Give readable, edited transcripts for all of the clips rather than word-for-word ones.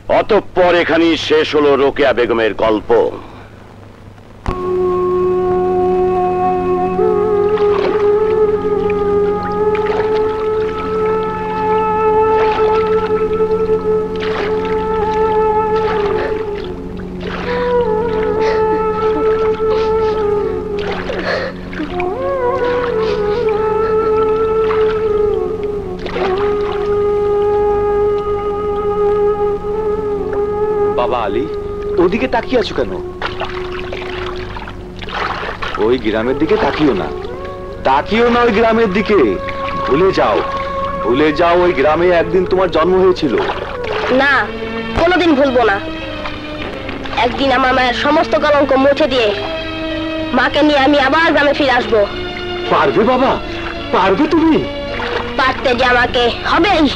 অতঃপর এখানেই শেষ হলো রোকেয়া বেগমের গল্প। বাবা আলী, ওদিকে তাকিয়ে আছো কেন? ওই গ্রামের দিকে তাকিও না, তাকিও না ওই গ্রামের দিকে। ভুলে যাও, ভুলে যাও ওই গ্রামে একদিন তোমার জন্ম হয়েছিল। না, কোনোদিন ভুলবো না। একদিন আমার মায়ের সমস্ত কলঙ্ক মুছে দিয়ে মাকে নিয়ে আমি আবার গ্রামে ফিরে আসবো। পারবে বাবা, পারবে তুমি? পারতে যে আমাকে হবেই।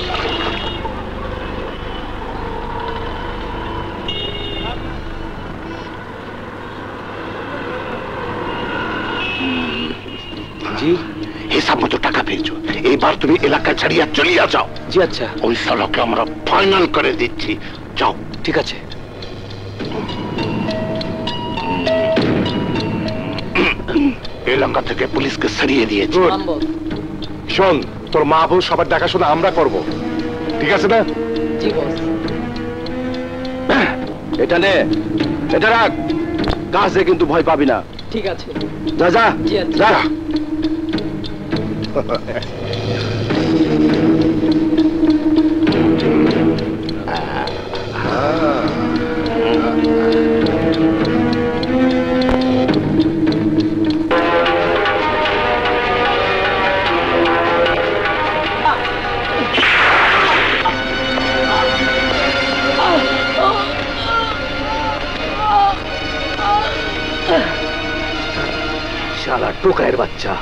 জি, হিসাব মতো টাকা পেয়েছো, এবার তুমি এলাকা ছাড়িয়ে চলিয়ে যাও। জি আচ্ছা। ওই শালাকে আমরা ফাইনাল করে দিচ্ছি, যাও। ঠিক আছে। এলাকা থেকে পুলিশকে সরিয়ে দিয়েছে। শোন, তোর মা বউ সবার দেখাশোনা আমরা করব, ঠিক আছে না? জি বস। এটা নে, এটা রাখ, কাজে কিন্তু ভয় পাবি না। ঠিক আছে। যা যা যা। শালা টোকায়ের বাচ্চা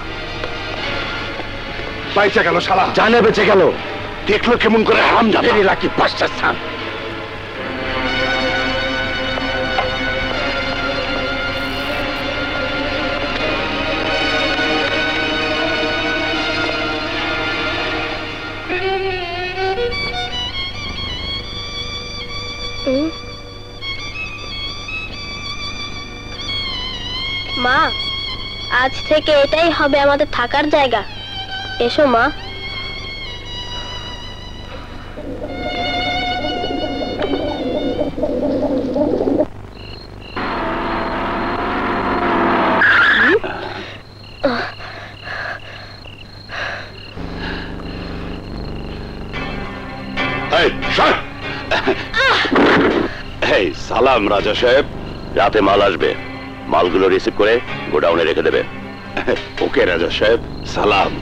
বাইচে গেল, শালা জানে বেঁচে গেল। দেখলো কেমন করে হারাম যাবে রাখি পাঁচটা স্থান। মা, আজ থেকে এটাই হবে আমাদের থাকার জায়গা। এসো মা। সালাম রাজা সাহেব, রাতে মাল আসবে, মালগুলো রিসিভ করে গোডাউনে রেখে দেবে। ওকে রাজা সাহেব, সালাম।